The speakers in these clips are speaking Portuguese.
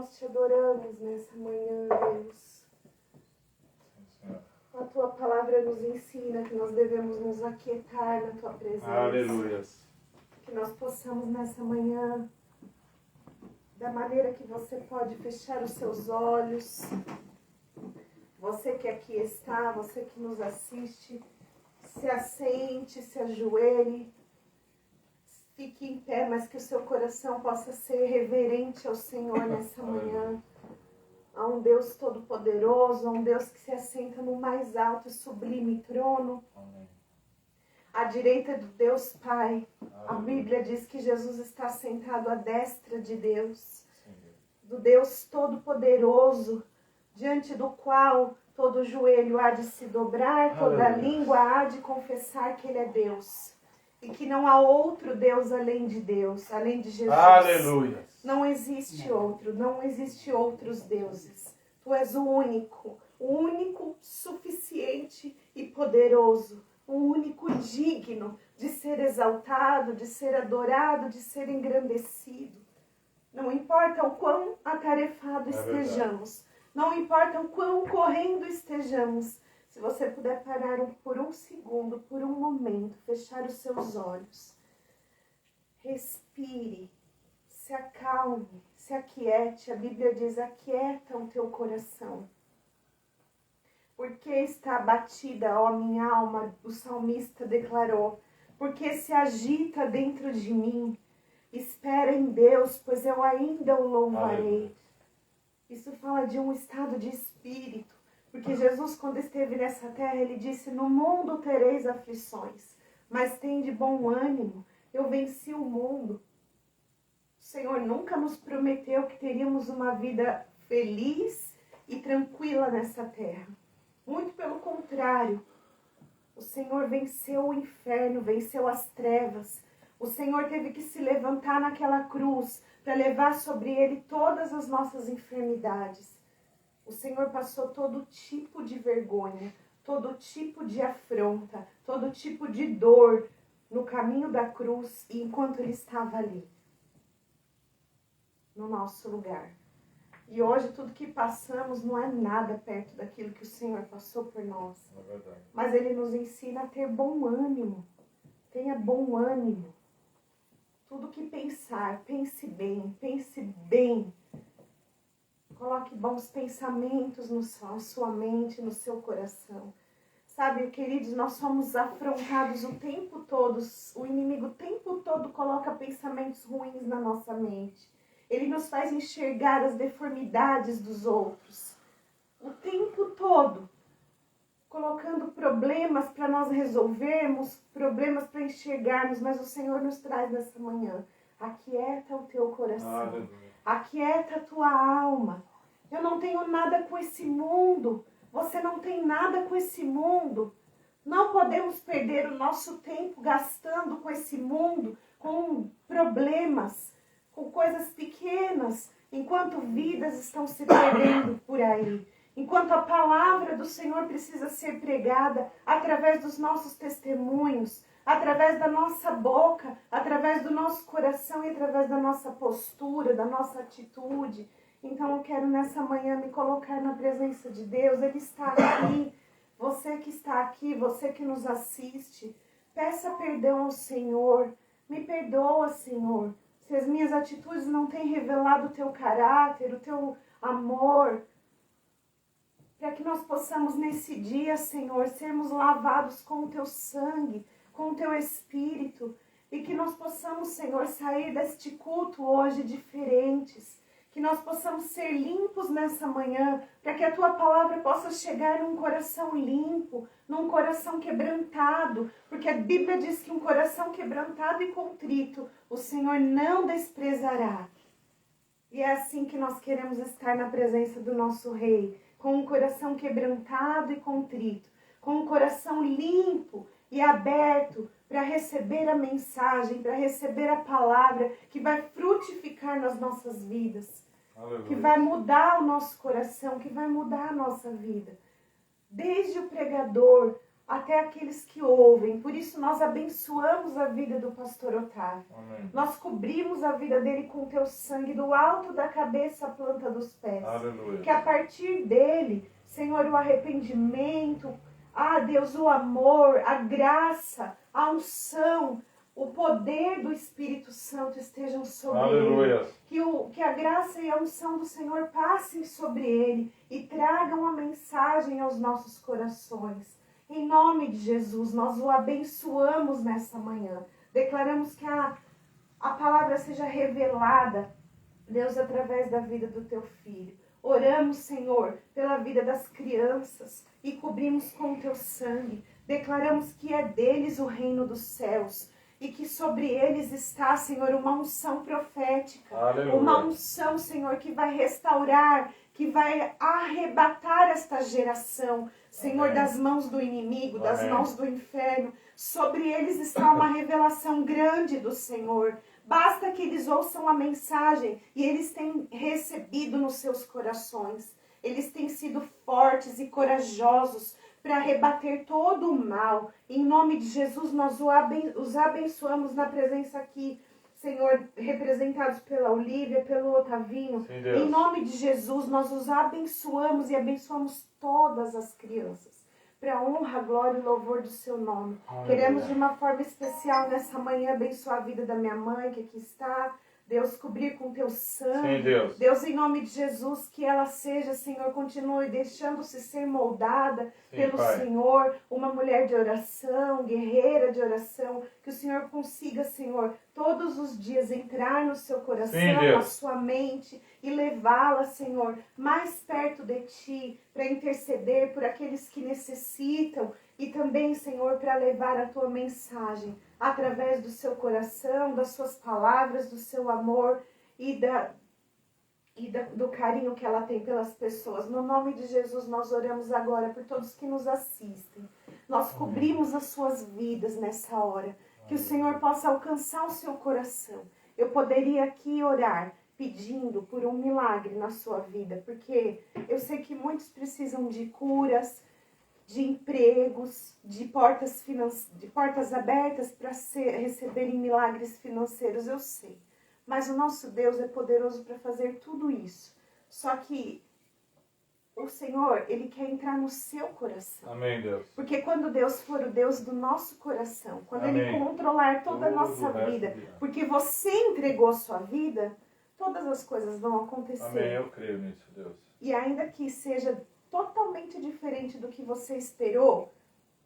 nós te adoramos nessa manhã, Deus. A tua palavra nos ensina que nós devemos nos aquietar na tua presença. Aleluias. Que nós possamos nessa manhã, da maneira que você pode fechar os seus olhos. Você que aqui está, você que nos assiste, se assente, se ajoelhe. Fique em pé, mas que o seu coração possa ser reverente ao Senhor nessa manhã. A um Deus todo-poderoso, a um Deus que se assenta no mais alto e sublime trono. Amém. À direita do Deus Pai. A Bíblia diz que Jesus está sentado à destra de Deus. Do Deus todo-poderoso, diante do qual todo joelho há de se dobrar, toda língua há de confessar que Ele é Deus. E que não há outro Deus além de Deus, além de Jesus. Aleluia. Não existe outro, não existe outros deuses. Tu és o único suficiente e poderoso, o único digno de ser exaltado, de ser adorado, de ser engrandecido. Não importa o quão atarefado estejamos, não importa o quão correndo estejamos, se você puder parar por um segundo, por um momento, fechar os seus olhos, respire, se acalme, se aquiete. A Bíblia diz: aquieta o teu coração. Porque está abatida, ó minha alma, o salmista declarou, porque se agita dentro de mim. Espera em Deus, pois eu ainda o louvarei. Isso fala de um estado de espírito. Porque Jesus, quando esteve nessa terra, ele disse: no mundo tereis aflições, mas tende bom ânimo, eu venci o mundo. O Senhor nunca nos prometeu que teríamos uma vida feliz e tranquila nessa terra. Muito pelo contrário, o Senhor venceu o inferno, venceu as trevas. O Senhor teve que se levantar naquela cruz para levar sobre ele todas as nossas enfermidades. O Senhor passou todo tipo de vergonha, todo tipo de afronta, todo tipo de dor no caminho da cruz e enquanto ele estava ali, no nosso lugar. E hoje tudo que passamos não é nada perto daquilo que o Senhor passou por nós. É verdade. Mas Ele nos ensina a ter bom ânimo. Tenha bom ânimo. Tudo que pensar, pense bem, pense bem. Coloque bons pensamentos na sua mente, no seu coração. Sabe, queridos, nós somos afrontados o tempo todo. O inimigo o tempo todo coloca pensamentos ruins na nossa mente. Ele nos faz enxergar as deformidades dos outros. O tempo todo. Colocando problemas para nós resolvermos, problemas para enxergarmos. Mas o Senhor nos traz nessa manhã. Aquieta o teu coração. Aquieta a tua alma. Eu não tenho nada com esse mundo. Você não tem nada com esse mundo. Não podemos perder o nosso tempo gastando com esse mundo, com problemas, com coisas pequenas, enquanto vidas estão se perdendo por aí. Enquanto a palavra do Senhor precisa ser pregada através dos nossos testemunhos, através da nossa boca, através do nosso coração e através da nossa postura, da nossa atitude. Então eu quero nessa manhã me colocar na presença de Deus. Ele está aqui. Você que está aqui, você que nos assiste, peça perdão ao Senhor. Me perdoa, Senhor, se as minhas atitudes não têm revelado o teu caráter, o teu amor. Para que nós possamos nesse dia, Senhor, sermos lavados com o teu sangue, com o teu Espírito. E que nós possamos, Senhor, sair deste culto hoje diferentes. Que nós possamos ser limpos nessa manhã, para que a tua palavra possa chegar num coração limpo, num coração quebrantado, porque a Bíblia diz que um coração quebrantado e contrito, o Senhor não desprezará. E é assim que nós queremos estar na presença do nosso Rei, com um coração quebrantado e contrito, com um coração limpo e aberto para receber a mensagem, para receber a palavra que vai frutificar nas nossas vidas. Aleluia. Que vai mudar o nosso coração, que vai mudar a nossa vida. Desde o pregador até aqueles que ouvem. Por isso nós abençoamos a vida do pastor Otávio. Amém. Nós cobrimos a vida dele com teu sangue, do alto da cabeça à planta dos pés. Aleluia. Que a partir dele, Senhor, o arrependimento, Deus, o amor, a graça, a unção, o poder do Espírito Santo estejam sobre Aleluia. ele. Que a graça e a unção do Senhor passem sobre ele e tragam a mensagem aos nossos corações. Em nome de Jesus, nós o abençoamos nessa manhã. Declaramos que a palavra seja revelada, Deus, através da vida do teu filho. Oramos, Senhor, pela vida das crianças e cobrimos com o teu sangue. Declaramos que é deles o reino dos céus e que sobre eles está, Senhor, uma unção profética. Aleluia. Uma unção, Senhor, que vai restaurar, que vai arrebatar esta geração, Senhor, Amém. das mãos do inimigo, das Amém. mãos do inferno. Sobre eles está uma revelação grande do Senhor. Basta que eles ouçam a mensagem e eles têm recebido nos seus corações. Eles têm sido fortes e corajosos para rebater todo o mal. Em nome de Jesus, nós os abençoamos na presença aqui, Senhor, representados pela Olívia, pelo Otavinho. Sim, Deus. Em nome de Jesus, nós os abençoamos e abençoamos todas as crianças. Para a honra, glória e louvor do seu nome. Aleluia. Queremos de uma forma especial nessa manhã abençoar a vida da minha mãe que aqui está. Deus, cobrir com teu sangue. Sim, Deus. Deus, em nome de Jesus, que ela seja, Senhor, continue deixando-se ser moldada Sim, pelo Pai. Senhor, uma mulher de oração, guerreira de oração, que o Senhor consiga, Senhor, todos os dias entrar no seu coração, Sim, Deus. na sua mente e levá-la, Senhor, mais perto de Ti, para interceder por aqueles que necessitam e também, Senhor, para levar a Tua mensagem através do seu coração, das suas palavras, do seu amor e do carinho que ela tem pelas pessoas. No nome de Jesus, nós oramos agora por todos que nos assistem. Nós cobrimos as suas vidas nessa hora. Que o Senhor possa alcançar o seu coração. Eu poderia aqui orar pedindo por um milagre na sua vida, porque eu sei que muitos precisam de curas, de empregos, de portas abertas para receberem milagres financeiros, eu sei. Mas o nosso Deus é poderoso para fazer tudo isso. Só que o Senhor, Ele quer entrar no seu coração. Amém, Deus. Porque quando Deus for o Deus do nosso coração, quando Amém. Ele controlar toda a Tudo nossa o resto vida, virá. porque você entregou a sua vida, todas as coisas vão acontecer. Amém, eu creio nisso, Deus. E ainda que seja totalmente diferente do que você esperou,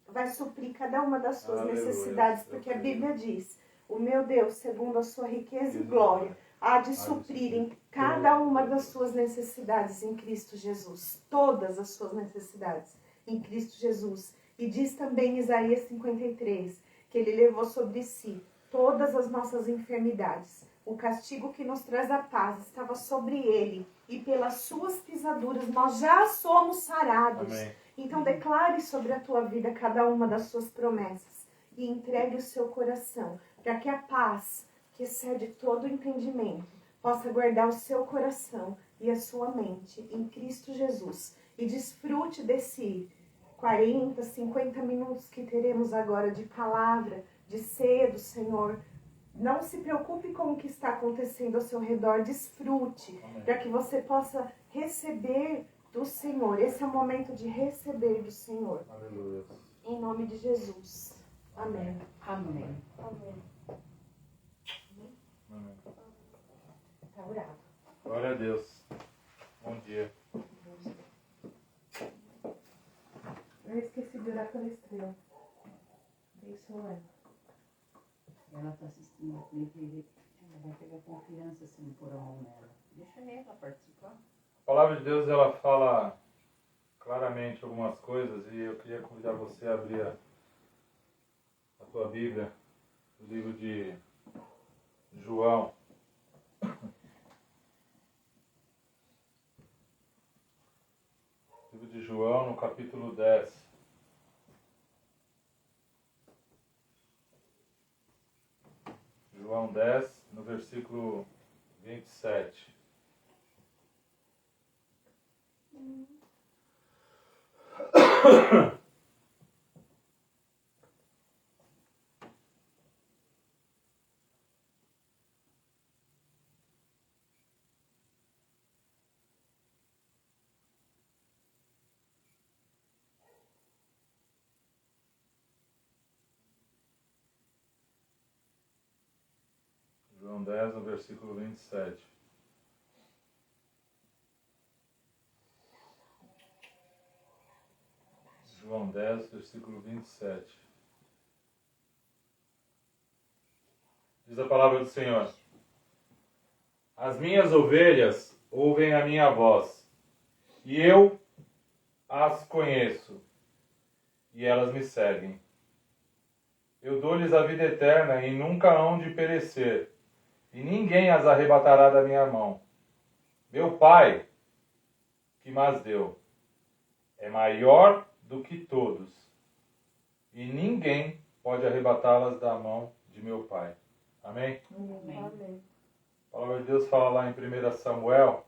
vai suprir cada uma das suas Aleluia. necessidades, Eu porque a creio. Bíblia diz: o meu Deus, segundo a sua riqueza e Deus, glória, há de de suprir suprir em cada todas uma as das suas necessidades em Cristo Jesus. Todas as suas necessidades em Cristo Jesus. E diz também em Isaías 53, que Ele levou sobre si todas as nossas enfermidades. O castigo que nos traz a paz estava sobre Ele, e pelas suas pisaduras nós já somos sarados. Amém. Então declare sobre a tua vida cada uma das suas promessas e entregue o seu coração, para que a paz, que excede todo o entendimento, possa guardar o seu coração e a sua mente em Cristo Jesus. E desfrute desse 40, 50 minutos que teremos agora de palavra, de ceia do Senhor. Não se preocupe com o que está acontecendo ao seu redor, desfrute, Amém. para que você possa receber do Senhor. Esse é o momento de receber do Senhor. Aleluia. Em nome de Jesus. Amém. Amém. Amém. Amém. Está orado. Glória a Deus. Bom dia. Eu esqueci de orar pela estrela. Abençoa ela. Ela está assistindo a TV. Ela vai pegar confiança se não pôr a mão nela. Deixa ela participar. A palavra de Deus, ela fala claramente algumas coisas e eu queria convidar você a abrir a tua Bíblia, o livro de João. Livro de João, no capítulo 10. João 10, no versículo 27. João 10, no versículo 27. João 10, versículo 27. Diz a palavra do Senhor: As minhas ovelhas ouvem a minha voz, e eu as conheço, e elas me seguem. Eu dou-lhes a vida eterna e nunca hão de perecer, e ninguém as arrebatará da minha mão. Meu Pai, que mas deu, é maior do que todos, e ninguém pode arrebatá-las da mão de meu Pai. Amém? Amém. A palavra de Deus fala lá em 1 Samuel,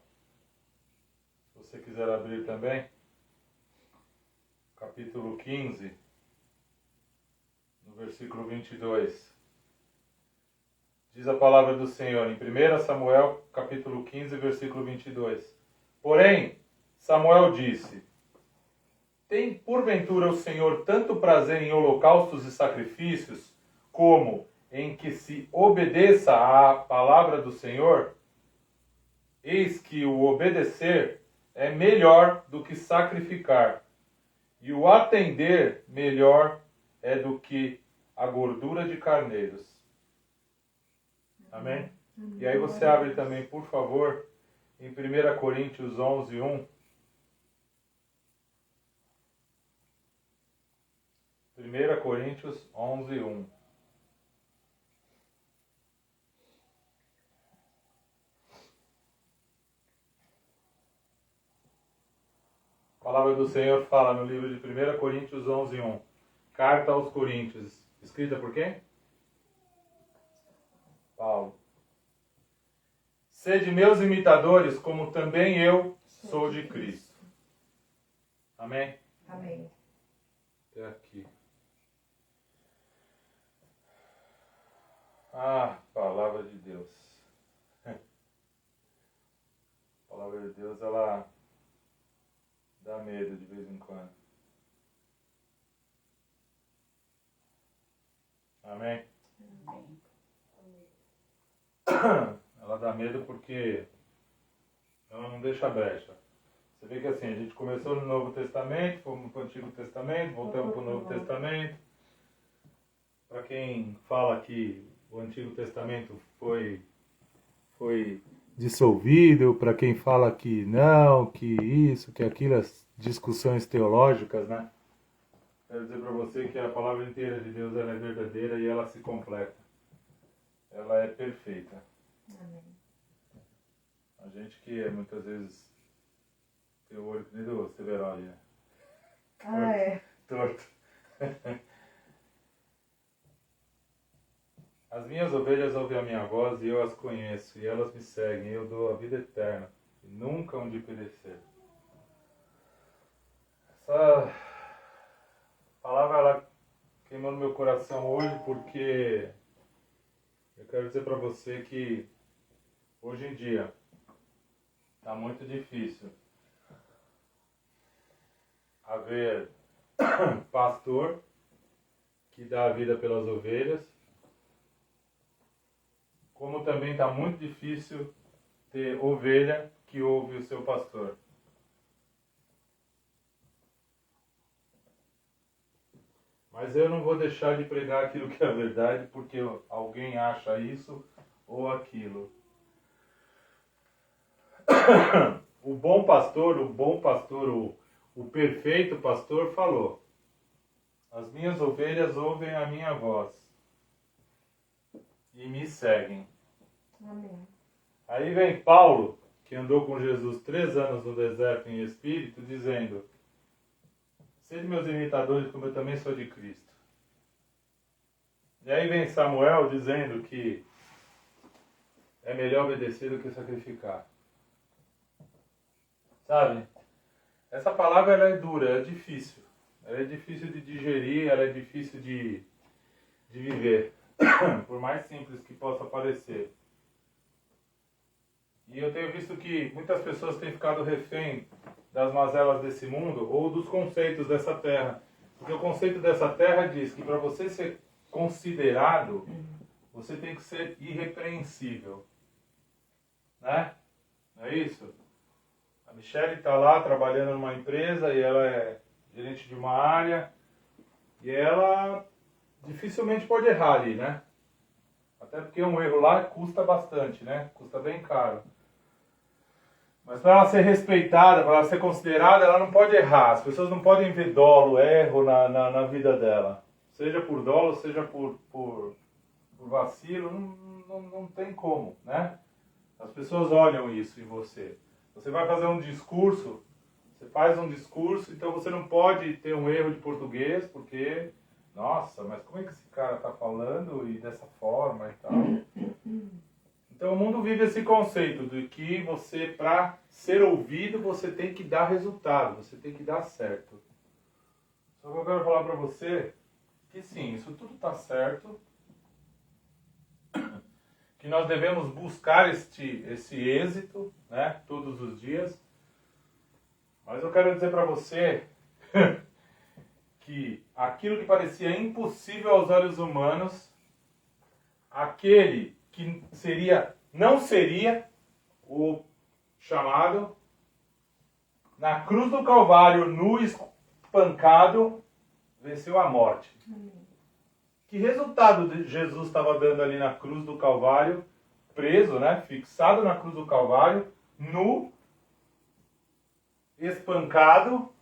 se você quiser abrir também, capítulo 15, no versículo 22. Diz a palavra do Senhor em 1 Samuel, capítulo 15, versículo 22. Porém, Samuel disse: Tem porventura o Senhor tanto prazer em holocaustos e sacrifícios, como em que se obedeça à palavra do Senhor? Eis que o obedecer é melhor do que sacrificar, e o atender melhor é do que a gordura de carneiros. Amém? E aí você abre também, por favor, em 1 Coríntios 11, 1. 1 Coríntios 11, 1. A palavra do Senhor fala no livro de 1 Coríntios 11, 1. Carta aos Coríntios. Escrita por quem? Paulo. Sede meus imitadores, como também eu sou de Cristo. Amém? Amém. Até aqui. Ah, palavra de Deus. A palavra de Deus, ela dá medo de vez em quando. Amém? Amém. Ela dá medo porque ela não deixa brecha. Você vê que assim, a gente começou no Novo Testamento, fomos para o Antigo Testamento, voltamos para o Novo Testamento. Para quem fala que o Antigo Testamento foi dissolvido, para quem fala que não, que isso, que aquilo, as discussões teológicas, né? Quero dizer para você que a palavra inteira de Deus ela é verdadeira e ela se completa. Ela é perfeita. Amém. A gente que muitas vezes tem o olho que nem do Severoli, né? Ah, é. Torto. As minhas ovelhas ouvem a minha voz e eu as conheço, e elas me seguem, e eu dou a vida eterna, e nunca hão de perecer. Essa palavra ela queimou no meu coração hoje porque eu quero dizer para você que hoje em dia está muito difícil haver pastor que dá a vida pelas ovelhas, como também está muito difícil ter ovelha que ouve o seu pastor. Mas eu não vou deixar de pregar aquilo que é verdade, porque alguém acha isso ou aquilo. O bom pastor, o perfeito pastor falou: As minhas ovelhas ouvem a minha voz e me seguem. Amém. Aí vem Paulo, que andou com Jesus 3 anos no deserto em espírito, dizendo: Sede meus imitadores, como eu também sou de Cristo. E aí vem Samuel dizendo que é melhor obedecer do que sacrificar. Sabe? Essa palavra ela é dura, ela é difícil. Ela é difícil de digerir, ela é difícil de viver. Por mais simples que possa parecer. E eu tenho visto que muitas pessoas têm ficado refém das mazelas desse mundo ou dos conceitos dessa terra. Porque o conceito dessa terra diz que para você ser considerado você tem que ser irrepreensível. Né? Não é isso? A Michelle está lá trabalhando numa empresa e ela é gerente de uma área e ela dificilmente pode errar ali, né? Até porque um erro lá custa bastante, né? Custa bem caro. Mas para ela ser respeitada, para ela ser considerada, ela não pode errar. As pessoas não podem ver dolo, erro na vida dela. Seja por dolo, seja por vacilo, não tem como, né? As pessoas olham isso em você. Você vai fazer um discurso, você faz um discurso, então você não pode ter um erro de português, porque, nossa, mas como é que esse cara está falando e dessa forma e tal? Então o mundo vive esse conceito de que você, para ser ouvido, você tem que dar resultado, você tem que dar certo. Só que eu quero falar para você que sim, isso tudo está certo, que nós devemos buscar esse êxito, né, todos os dias. Mas eu quero dizer para você que aquilo que parecia impossível aos olhos humanos, aquele que não seria o chamado, na cruz do Calvário, nu espancado, venceu a morte. Amém. Que resultado Jesus estava dando ali na cruz do Calvário, preso, né, fixado na cruz do Calvário, nu, espancado,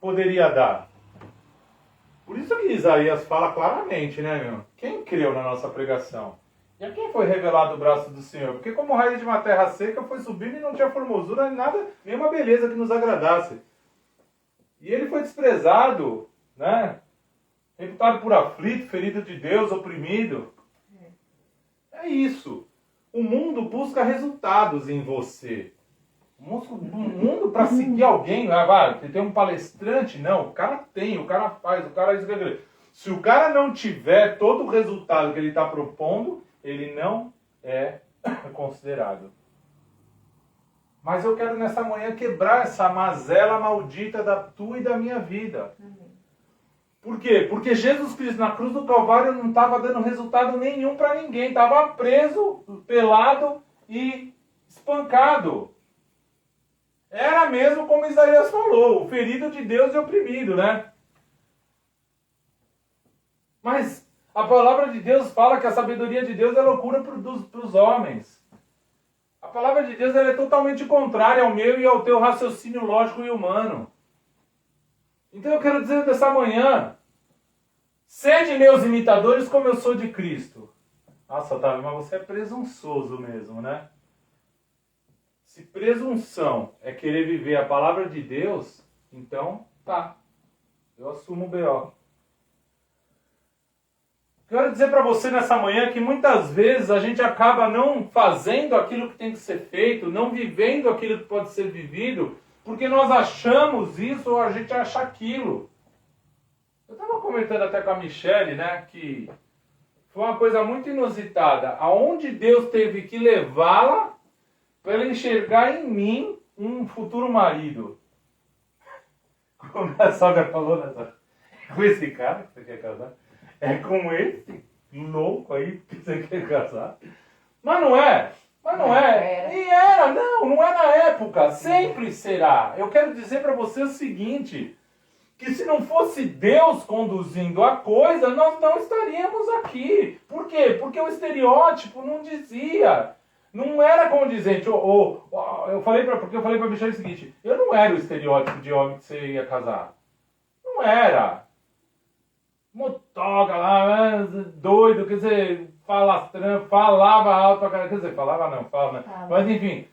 poderia dar? Por isso que Isaías fala claramente, né, meu? Quem creu na nossa pregação? E a quem foi revelado o braço do Senhor? Porque como raiz de uma terra seca foi subindo e não tinha formosura nem nada, nenhuma beleza que nos agradasse. E ele foi desprezado, né? Reputado por aflito, ferido de Deus, oprimido. É isso. O mundo busca resultados em você. O mundo para seguir alguém, tem um palestrante, não, o cara tem, o cara faz, o cara escreve. Se o cara não tiver todo o resultado que ele está propondo, ele não é considerado. Mas eu quero nessa manhã quebrar essa mazela maldita da tua e da minha vida. Por quê? Porque Jesus Cristo na cruz do Calvário não estava dando resultado nenhum para ninguém. Estava preso, pelado e espancado. Era mesmo como Isaías falou, o ferido de Deus e oprimido, né? Mas a palavra de Deus fala que a sabedoria de Deus é loucura para os homens. A palavra de Deus ela é totalmente contrária ao meu e ao teu raciocínio lógico e humano. Então eu quero dizer dessa manhã, sede meus imitadores como eu sou de Cristo. Nossa, Otávio, mas você é presunçoso mesmo, né? Se presunção é querer viver a palavra de Deus, então tá, eu assumo o B.O. Quero dizer para você nessa manhã que muitas vezes a gente acaba não fazendo aquilo que tem que ser feito, não vivendo aquilo que pode ser vivido, porque nós achamos isso ou a gente acha aquilo. Eu estava comentando até com a Michelle, né, que foi uma coisa muito inusitada, aonde Deus teve que levá-la para ela enxergar em mim um futuro marido. Como a sogra falou, né? Com esse cara que você quer casar? É com esse louco aí que você quer casar? Mas não é. Mas não é. E era, não é na época. Sempre será. Eu quero dizer para você o seguinte, que se não fosse Deus conduzindo a coisa, nós não estaríamos aqui. Por quê? Porque o estereótipo não dizia. Não era condizente. Eu falei para Michelle o seguinte, eu não era o estereótipo de homem que você ia casar. Não era. Motoca lá, doido, quer dizer, falastrão, falava alto pra caralho, quer dizer, falava não, fala, né? Mas enfim,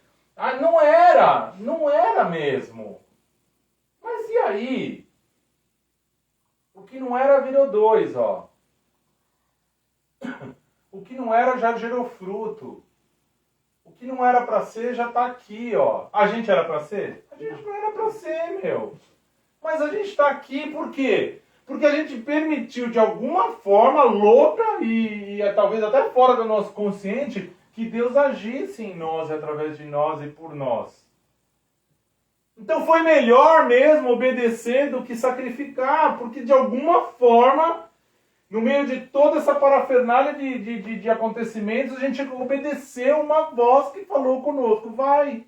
não era mesmo. Mas e aí? O que não era virou dois, ó. O que não era já gerou fruto. O que não era pra ser já tá aqui, ó. A gente era pra ser? A gente não era pra ser, meu. Mas a gente tá aqui por quê? Porque a gente permitiu de alguma forma louca e talvez até fora do nosso consciente que Deus agisse em nós, através de nós e por nós. Então foi melhor mesmo obedecer do que sacrificar, porque de alguma forma no meio de toda essa parafernália de acontecimentos, a gente obedeceu uma voz que falou conosco, vai.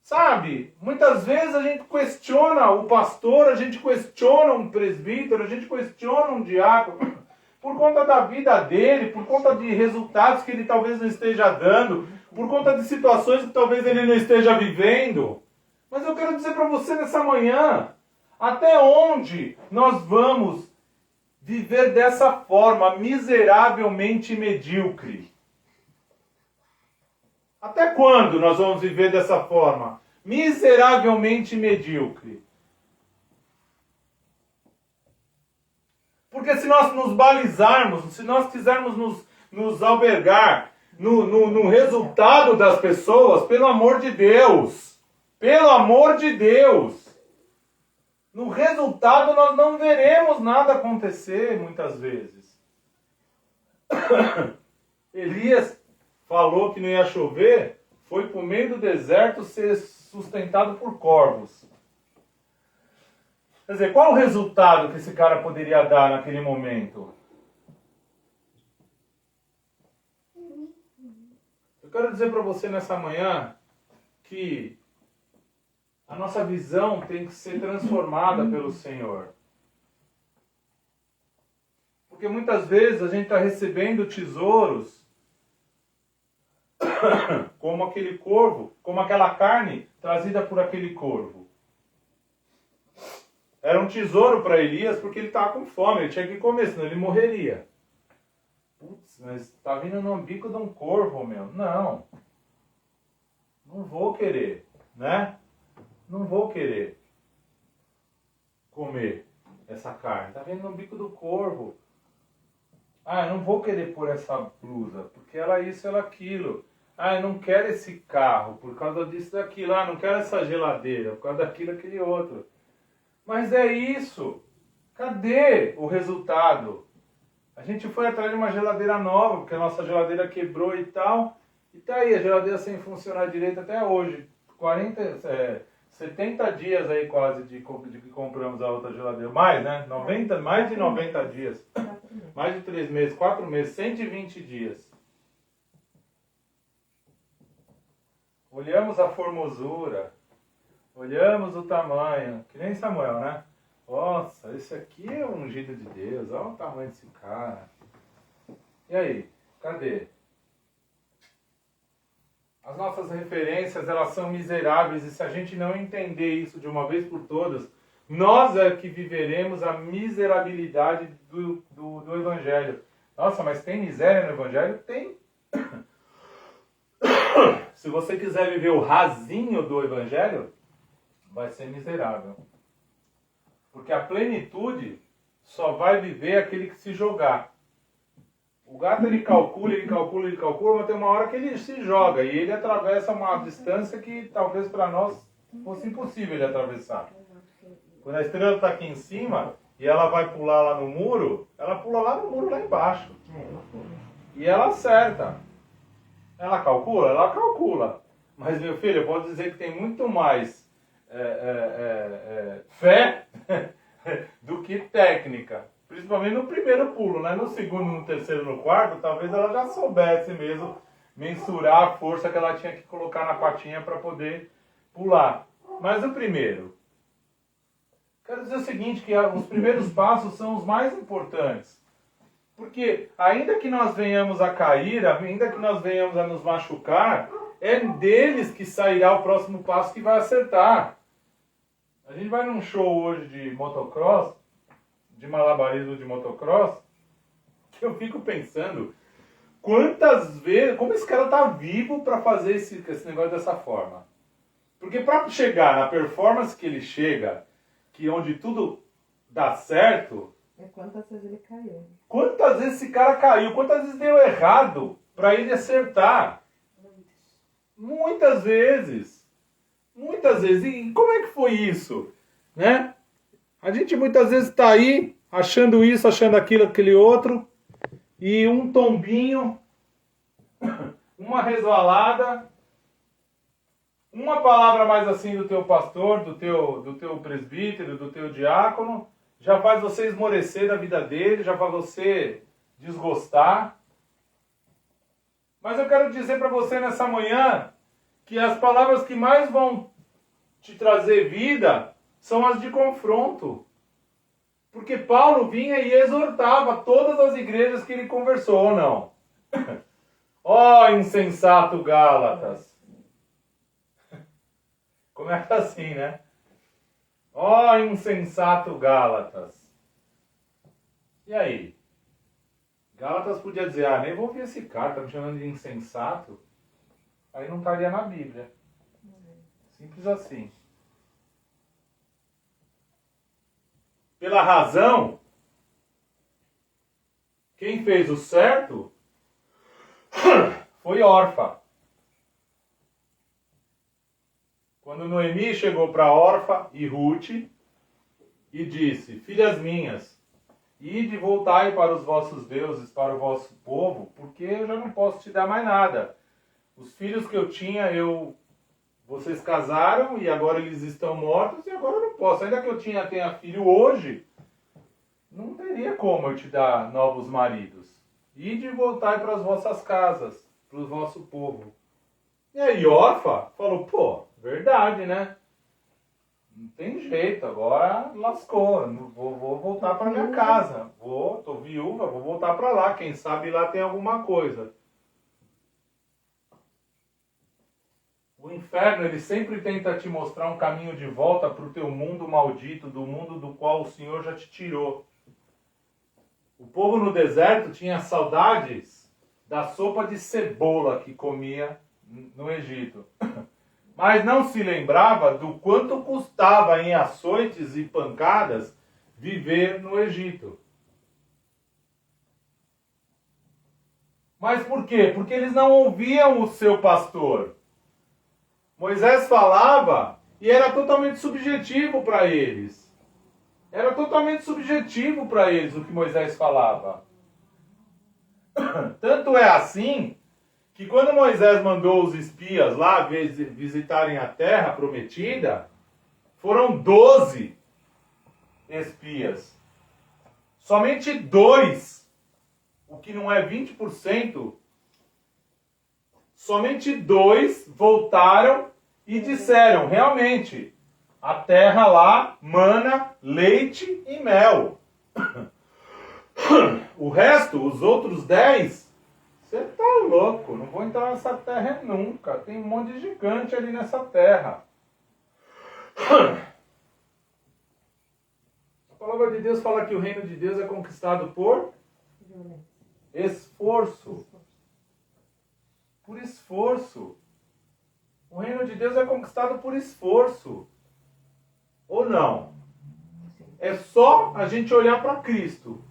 Sabe, muitas vezes a gente questiona o pastor, a gente questiona um presbítero, a gente questiona um diácono, por conta da vida dele, por conta de resultados que ele talvez não esteja dando, por conta de situações que talvez ele não esteja vivendo. Mas eu quero dizer para você nessa manhã, até onde nós vamos viver dessa forma miseravelmente medíocre? Até quando nós vamos viver dessa forma miseravelmente medíocre? Porque se nós nos balizarmos, se nós quisermos nos albergar no resultado das pessoas, pelo amor de Deus, no resultado nós não veremos nada acontecer muitas vezes. Elias falou que não ia chover, foi para o meio do deserto ser sustentado por corvos. Quer dizer, qual o resultado que esse cara poderia dar naquele momento? Eu quero dizer para você nessa manhã que a nossa visão tem que ser transformada pelo Senhor. Porque muitas vezes a gente está recebendo tesouros como aquele corvo, como aquela carne trazida por aquele corvo. Era um tesouro para Elias porque ele estava com fome, ele tinha que comer, senão ele morreria. Putz, mas está vindo no bico de um corvo, meu. Não vou querer, né? Não vou querer comer essa carne. Está vindo no bico do corvo. Ah, eu não vou querer pôr essa blusa, porque ela isso, ela aquilo. Ah, eu não quero esse carro por causa disso, daquilo. Ah, não quero essa geladeira por causa daquilo, aquele outro. Mas é isso. Cadê o resultado? A gente foi atrás de uma geladeira nova, porque a nossa geladeira quebrou e tal. E tá aí, a geladeira sem funcionar direito até hoje. 70 dias aí quase de que compramos a outra geladeira. Mais, né? Mais de 90 dias. Mais de 3 meses, 4 meses, 120 dias. Olhamos a formosura, olhamos o tamanho, que nem Samuel, né? Nossa, esse aqui é um ungido de Deus, olha o tamanho desse cara. E aí, cadê? As nossas referências, elas são miseráveis, e se a gente não entender isso de uma vez por todas, nós é que viveremos a miserabilidade do Evangelho. Nossa, mas tem miséria no Evangelho? Tem. Se você quiser viver o rasinho do Evangelho, vai ser miserável. Porque a plenitude só vai viver aquele que se jogar. O gato ele calcula, mas tem uma hora que ele se joga e ele atravessa uma distância que talvez para nós fosse impossível ele atravessar. Quando a estrela está aqui em cima e ela vai pular lá no muro, ela pula lá no muro lá embaixo. E ela acerta. Ela calcula? Ela calcula. Mas, meu filho, eu posso dizer que tem muito mais fé do que técnica. Principalmente no primeiro pulo, né? No segundo, no terceiro, no quarto, talvez ela já soubesse mesmo mensurar a força que ela tinha que colocar na patinha para poder pular. Mas o primeiro... Quero dizer o seguinte, que os primeiros passos são os mais importantes. Porque ainda que nós venhamos a cair, ainda que nós venhamos a nos machucar, é deles que sairá o próximo passo que vai acertar. A gente vai num show hoje de motocross, de malabarismo de motocross, que eu fico pensando quantas vezes, como esse cara tá vivo para fazer esse negócio dessa forma. Porque para chegar na performance que ele chega, que onde tudo dá certo... Quantas vezes ele caiu? Quantas vezes esse cara caiu? Quantas vezes deu errado para ele acertar? Muitas vezes. Muitas vezes. E como é que foi isso? Né? A gente muitas vezes está aí, achando isso, achando aquilo, aquele outro, e um tombinho, uma resvalada, uma palavra mais assim do teu pastor, do teu presbítero, do teu diácono, já faz você esmorecer da vida dele, já faz você desgostar. Mas eu quero dizer para você nessa manhã que as palavras que mais vão te trazer vida são as de confronto. Porque Paulo vinha e exortava todas as igrejas que ele conversou, ou não? Ó insensato Gálatas! Começa assim, né? Ó insensato Gálatas! E aí? Gálatas podia dizer, nem vou ouvir esse cara, tá me chamando de insensato. Aí não estaria na Bíblia. Simples assim. Pela razão, quem fez o certo foi Orfa. Quando Noemi chegou para Orfa e Ruth e disse, filhas minhas, ide e voltai para os vossos deuses, para o vosso povo, porque eu já não posso te dar mais nada. Os filhos que eu tinha, vocês casaram e agora eles estão mortos e agora eu não posso. Ainda que eu tenha filho hoje, não teria como eu te dar novos maridos. Ide e voltai para as vossas casas, para o vosso povo. E aí Orfa falou, verdade, né? Não tem jeito, agora lascou. Vou voltar para minha casa. Tô viúva, vou voltar para lá. Quem sabe lá tem alguma coisa. O inferno, ele sempre tenta te mostrar um caminho de volta para o teu mundo maldito, do mundo do qual o Senhor já te tirou. O povo no deserto tinha saudades da sopa de cebola que comia no Egito. Mas não se lembrava do quanto custava em açoites e pancadas viver no Egito. Mas por quê? Porque eles não ouviam o seu pastor. Moisés falava e era totalmente subjetivo para eles. Era totalmente subjetivo para eles o que Moisés falava. Tanto é assim que quando Moisés mandou os espias lá visitarem a terra prometida, foram 12 espias. Somente 2, o que não é 20%, somente 2 voltaram e disseram, realmente, a terra lá mana leite e mel. O resto, os outros 10, você tá louco, não vou entrar nessa terra nunca. Tem um monte de gigante ali nessa terra. A palavra de Deus fala que o reino de Deus é conquistado por esforço. Por esforço. O reino de Deus é conquistado por esforço. Ou não? É só a gente olhar para Cristo.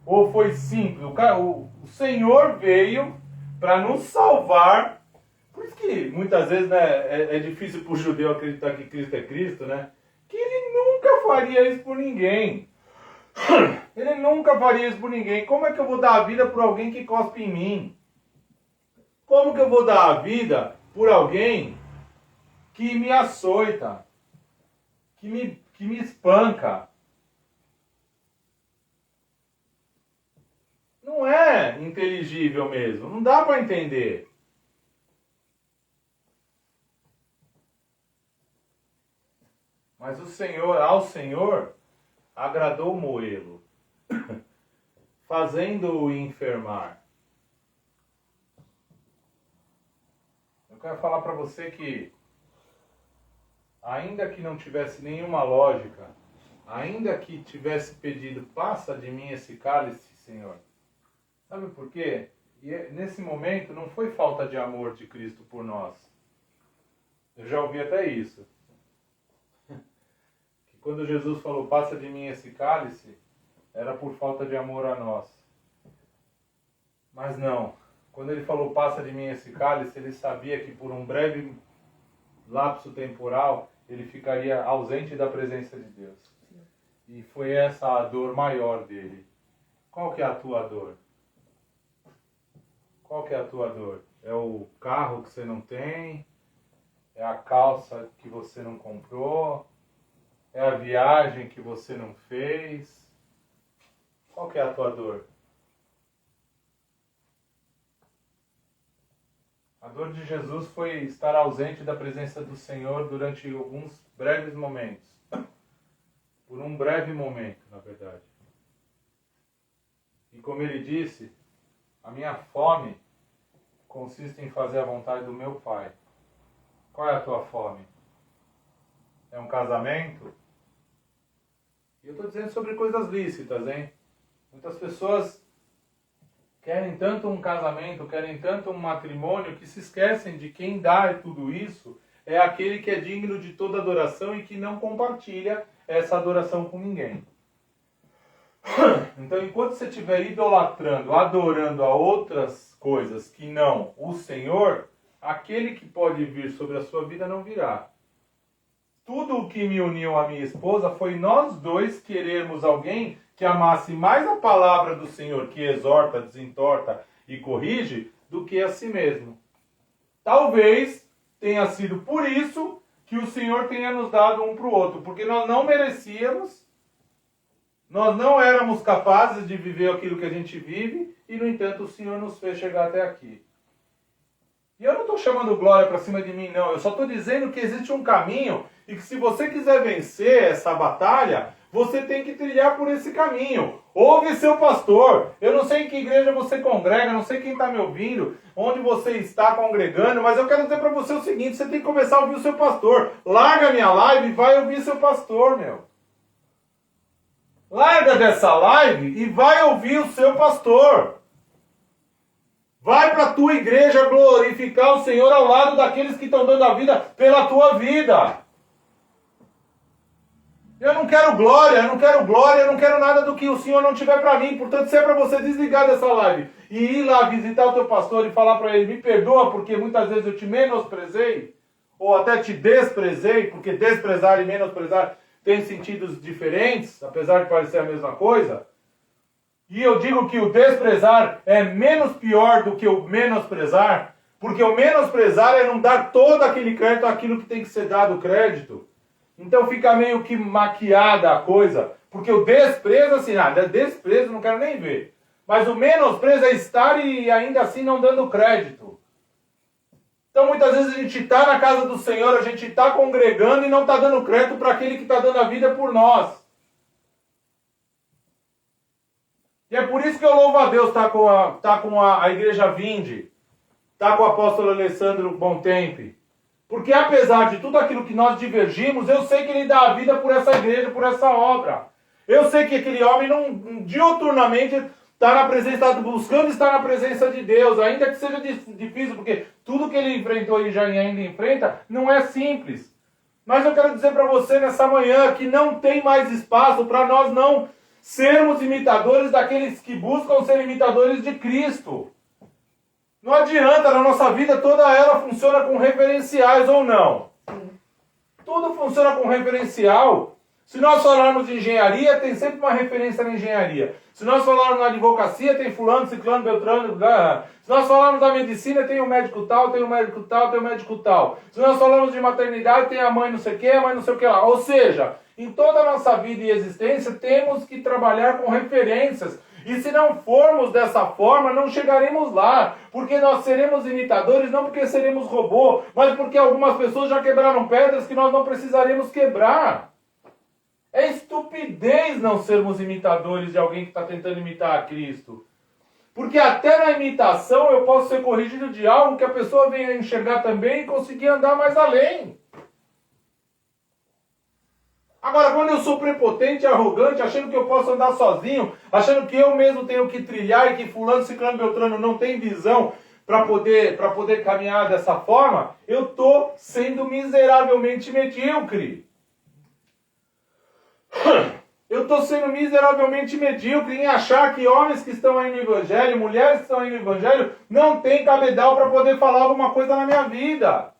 Ou foi simples? O Senhor veio para nos salvar. Por isso que muitas vezes, né, é difícil para o judeu acreditar que Cristo é Cristo, né? Que ele nunca faria isso por ninguém. Ele nunca faria isso por ninguém. Como é que eu vou dar a vida por alguém que cospe em mim? Como que eu vou dar a vida por alguém que me açoita, que me espanca? Não é inteligível mesmo, não dá para entender. Mas ao Senhor agradou moê-lo, fazendo-o enfermar. Eu quero falar para você que, ainda que não tivesse nenhuma lógica, ainda que tivesse pedido, passa de mim esse cálice, Senhor. Sabe por quê? E nesse momento não foi falta de amor de Cristo por nós. Eu já ouvi até isso. Que quando Jesus falou, passa de mim esse cálice, era por falta de amor a nós. Mas não. Quando ele falou, passa de mim esse cálice, ele sabia que por um breve lapso temporal, ele ficaria ausente da presença de Deus. E foi essa a dor maior dele. Qual que é a tua dor? Qual que é a tua dor? É o carro que você não tem? É a calça que você não comprou? É a viagem que você não fez? Qual que é a tua dor? A dor de Jesus foi estar ausente da presença do Senhor durante alguns breves momentos. Por um breve momento, na verdade. E como ele disse, a minha fome consiste em fazer a vontade do meu Pai. Qual é a tua fome? É um casamento? E eu estou dizendo sobre coisas lícitas, hein? Muitas pessoas querem tanto um casamento, querem tanto um matrimônio, que se esquecem de quem dá tudo isso é aquele que é digno de toda adoração e que não compartilha essa adoração com ninguém. Então, enquanto você estiver idolatrando, adorando a outras coisas que não o Senhor, aquele que pode vir sobre a sua vida não virá. Tudo o que me uniu à minha esposa foi nós dois querermos alguém que amasse mais a palavra do Senhor, que exorta, desentorta e corrige, do que a si mesmo. Talvez tenha sido por isso que o Senhor tenha nos dado um para o outro, porque nós não merecíamos, nós não éramos capazes de viver aquilo que a gente vive, e no entanto o Senhor nos fez chegar até aqui. E eu não estou chamando glória para cima de mim, não. Eu só estou dizendo que existe um caminho e que se você quiser vencer essa batalha, você tem que trilhar por esse caminho. Ouve seu pastor. Eu não sei em que igreja você congrega, não sei quem está me ouvindo, onde você está congregando, mas eu quero dizer para você o seguinte, você tem que começar a ouvir o seu pastor. Larga a minha live e vai ouvir seu pastor, meu. Larga dessa live e vai ouvir o seu pastor. Vai para a tua igreja glorificar o Senhor ao lado daqueles que estão dando a vida pela tua vida. Eu não quero glória, eu não quero nada do que o Senhor não tiver para mim. Portanto, se é para você desligar dessa live e ir lá visitar o teu pastor e falar para ele, me perdoa porque muitas vezes eu te menosprezei, ou até te desprezei, porque desprezar e menosprezar têm sentidos diferentes, apesar de parecer a mesma coisa. E eu digo que o desprezar é menos pior do que o menosprezar, porque o menosprezar é não dar todo aquele crédito àquilo que tem que ser dado crédito. Então fica meio que maquiada a coisa, porque o desprezo, assim, desprezo não quero nem ver. Mas o menosprezo é estar e ainda assim não dando crédito. Então muitas vezes a gente está na casa do Senhor, a gente está congregando e não está dando crédito para aquele que está dando a vida por nós. E é por isso que eu louvo a Deus tá com a igreja Vinde, tá com o apóstolo Alessandro Bontempi. Porque apesar de tudo aquilo que nós divergimos, eu sei que ele dá a vida por essa igreja, por essa obra. Eu sei que aquele homem não diuturnamente está na presença, está buscando estar na presença de Deus, ainda que seja difícil, porque tudo que ele enfrentou e já ainda enfrenta não é simples. Mas eu quero dizer para você nessa manhã que não tem mais espaço para nós não sermos imitadores daqueles que buscam ser imitadores de Cristo. Não adianta, na nossa vida toda ela funciona com referenciais ou não. Tudo funciona com referencial. Se nós falarmos de engenharia, tem sempre uma referência na engenharia. Se nós falarmos na advocacia, tem fulano, ciclano, beltrano. Se nós falarmos da medicina, tem o médico tal, tem o médico tal, tem o médico tal. Se nós falamos de maternidade, tem a mãe não sei o que, a mãe não sei o que lá. Ou seja, em toda a nossa vida e existência, temos que trabalhar com referências. E se não formos dessa forma, não chegaremos lá. Porque nós seremos imitadores, não porque seremos robô, mas porque algumas pessoas já quebraram pedras que nós não precisaremos quebrar. É estupidez não sermos imitadores de alguém que está tentando imitar a Cristo. Porque até na imitação eu posso ser corrigido de algo que a pessoa venha enxergar também e conseguir andar mais além. Agora, quando eu sou prepotente e arrogante, achando que eu posso andar sozinho, achando que eu mesmo tenho que trilhar e que fulano, ciclano, beltrano não tem visão para poder caminhar dessa forma, eu estou sendo miseravelmente medíocre. Eu estou sendo miseravelmente medíocre em achar que homens que estão aí no Evangelho, mulheres que estão aí no Evangelho, não têm cabedal para poder falar alguma coisa na minha vida.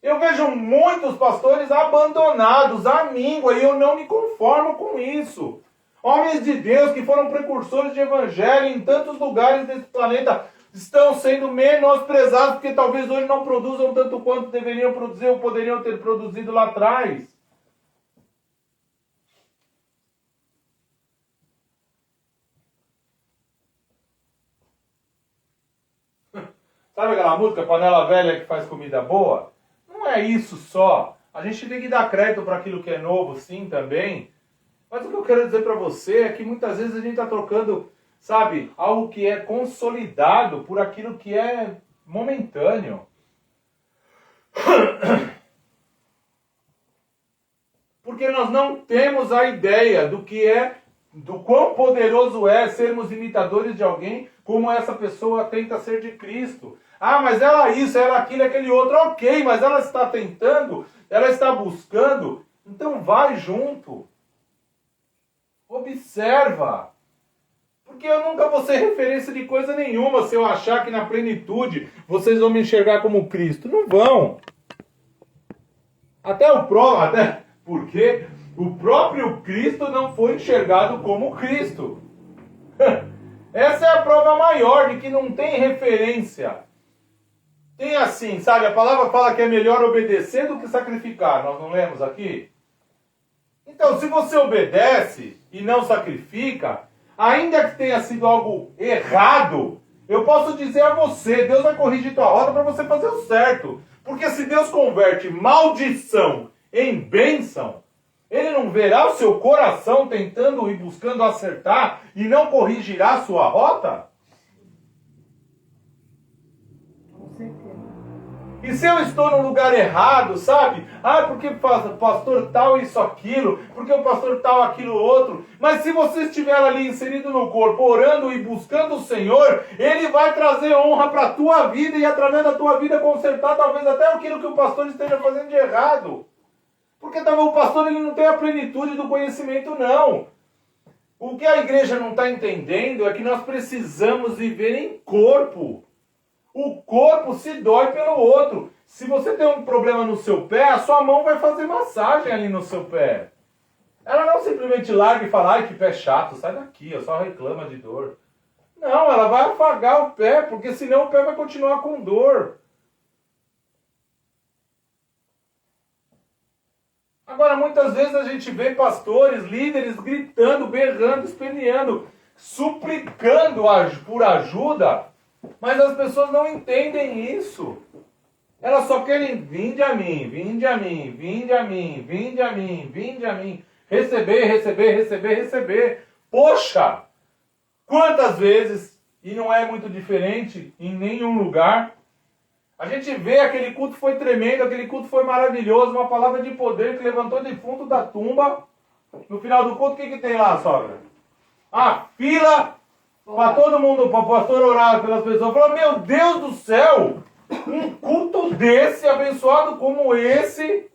Eu vejo muitos pastores abandonados à míngua e eu não me conformo com isso. Homens de Deus que foram precursores de evangelho em tantos lugares desse planeta estão sendo menosprezados porque talvez hoje não produzam tanto quanto deveriam produzir ou poderiam ter produzido lá atrás. Sabe aquela música, Panela Velha que faz comida boa? Não é isso só. A gente tem que dar crédito para aquilo que é novo, sim, também. Mas o que eu quero dizer para você é que muitas vezes a gente está trocando, sabe, algo que é consolidado por aquilo que é momentâneo. Porque nós não temos a ideia do que é, do quão poderoso é sermos imitadores de alguém como essa pessoa tenta ser de Cristo. Ah, mas ela isso, ela aquilo, aquele outro. Ok, mas ela está tentando, ela está buscando. Então vai junto. Observa. Porque eu nunca vou ser referência de coisa nenhuma se eu achar que na plenitude vocês vão me enxergar como Cristo. Não vão. Até porque o próprio Cristo não foi enxergado como Cristo. Essa é a prova maior de que não tem referência. Tem assim, sabe? A palavra fala que é melhor obedecer do que sacrificar. Nós não lemos aqui? Então, se você obedece e não sacrifica, ainda que tenha sido algo errado, eu posso dizer a você, Deus vai corrigir tua rota para você fazer o certo. Porque se Deus converte maldição em bênção, Ele não verá o seu coração tentando e buscando acertar e não corrigirá a sua rota? Com certeza. E se eu estou no lugar errado, sabe? Ah, porque o pastor tal isso, aquilo, porque o pastor tal aquilo outro. Mas se você estiver ali inserido no corpo, orando e buscando o Senhor, Ele vai trazer honra para a tua vida e através da tua vida consertar talvez até aquilo que o pastor esteja fazendo de errado. Porque talvez o pastor ele não tem a plenitude do conhecimento, não. O que a igreja não está entendendo é que nós precisamos viver em corpo. O corpo se dói pelo outro. Se você tem um problema no seu pé, a sua mão vai fazer massagem ali no seu pé. Ela não simplesmente larga e fala, ai que pé chato, sai daqui, só reclama de dor. Não, ela vai afagar o pé, porque senão o pé vai continuar com dor. Agora, muitas vezes a gente vê pastores, líderes gritando, berrando, esperneando, suplicando por ajuda, mas as pessoas não entendem isso. Elas só querem, vinde a mim, vinde a mim, vinde a mim, vinde a mim, vinde a mim. Receber, receber, receber, receber. Poxa! Quantas vezes, e não é muito diferente em nenhum lugar, a gente vê aquele culto foi tremendo, aquele culto foi maravilhoso, uma palavra de poder que levantou defunto da tumba. No final do culto, o que tem lá, sogra? A fila para todo mundo, para o pastor orar pelas pessoas. Falou, meu Deus do céu, um culto desse, abençoado como esse,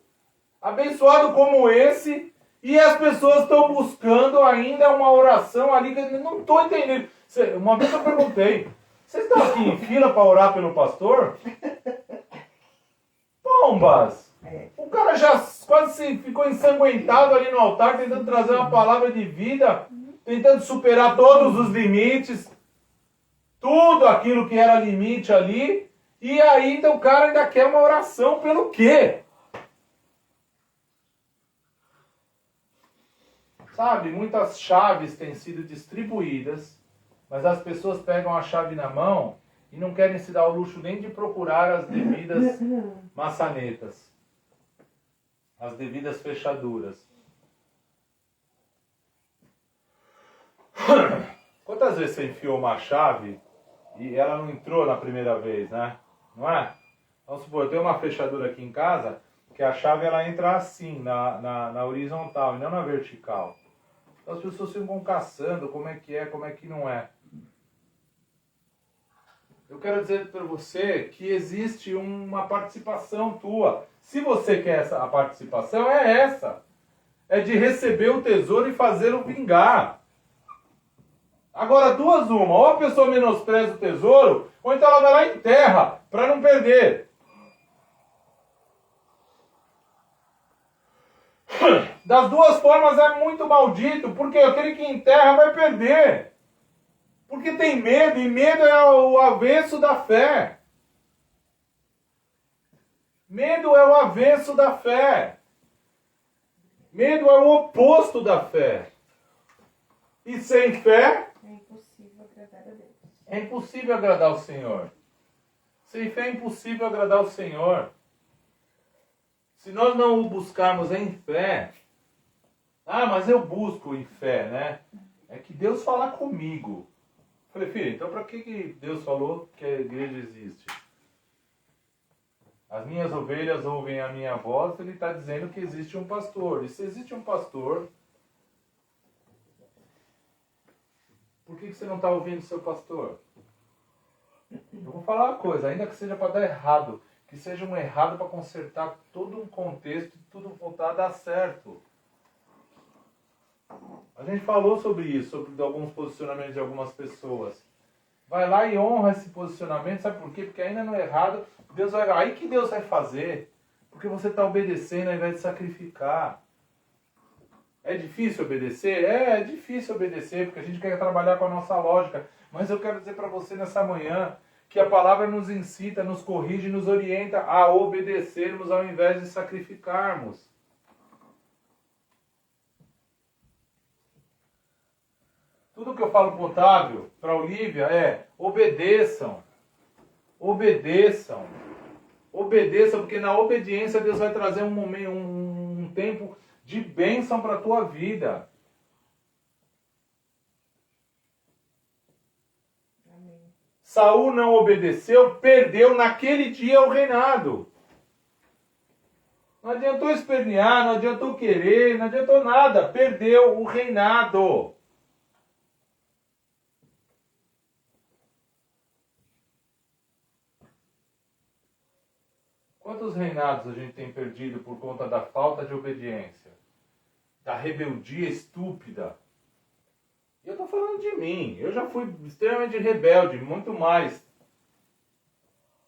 e as pessoas estão buscando ainda uma oração ali que eu não estou entendendo. Uma vez eu perguntei, vocês estão aqui em fila para orar pelo pastor? Pombas! O cara já quase ficou ensanguentado ali no altar, tentando trazer uma palavra de vida, tentando superar todos os limites, tudo aquilo que era limite ali, e ainda o cara ainda quer uma oração pelo quê? Sabe, muitas chaves têm sido distribuídas, mas as pessoas pegam a chave na mão e não querem se dar o luxo nem de procurar as devidas maçanetas, as devidas fechaduras. Quantas vezes você enfiou uma chave e ela não entrou na primeira vez, né? Não é? Vamos supor, eu tenho uma fechadura aqui em casa que a chave ela entra assim, na horizontal e não na vertical. Então as pessoas ficam caçando como é que não é. Eu quero dizer para você que existe uma participação tua. Se você quer a participação, é essa. É de receber o tesouro e fazê-lo vingar. Agora, duas uma. Ou a pessoa menospreza o tesouro, ou então ela vai lá e enterra, para não perder. Das duas formas é muito maldito, porque aquele que enterra vai perder. Porque tem medo, e medo é o avesso da fé. Medo é o avesso da fé. Medo é o oposto da fé. E sem fé, É impossível agradar a Deus. é impossível agradar o Senhor. Sem fé é impossível agradar o Senhor. Se nós não o buscarmos em fé, mas eu busco em fé, né? É que Deus fala comigo. Falei, filho, então para que Deus falou que a igreja existe? As minhas ovelhas ouvem a minha voz, ele está dizendo que existe um pastor. E se existe um pastor, por que você não está ouvindo o seu pastor? Eu vou falar uma coisa, ainda que seja para dar errado, que seja um errado para consertar todo um contexto e tudo voltar a dar certo. A gente falou sobre isso, sobre alguns posicionamentos de algumas pessoas. Vai lá e honra esse posicionamento, sabe por quê? Porque ainda no errado, Deus vai. Aí que Deus vai fazer? Porque você está obedecendo ao invés de sacrificar. É difícil obedecer? É difícil obedecer, porque a gente quer trabalhar com a nossa lógica. Mas eu quero dizer para você nessa manhã que a palavra nos incita, nos corrige, nos orienta a obedecermos ao invés de sacrificarmos. Tudo que eu falo para o Otávio, para a Olívia, é obedeçam. Obedeçam. Obedeçam, porque na obediência Deus vai trazer um momento, um tempo de bênção para a tua vida. Amém. Saul não obedeceu, perdeu naquele dia o reinado. Não adiantou espernear, não adiantou querer, não adiantou nada. Perdeu o reinado. Quantos reinados a gente tem perdido por conta da falta de obediência? Da rebeldia estúpida? E eu estou falando de mim. Eu já fui extremamente rebelde, muito mais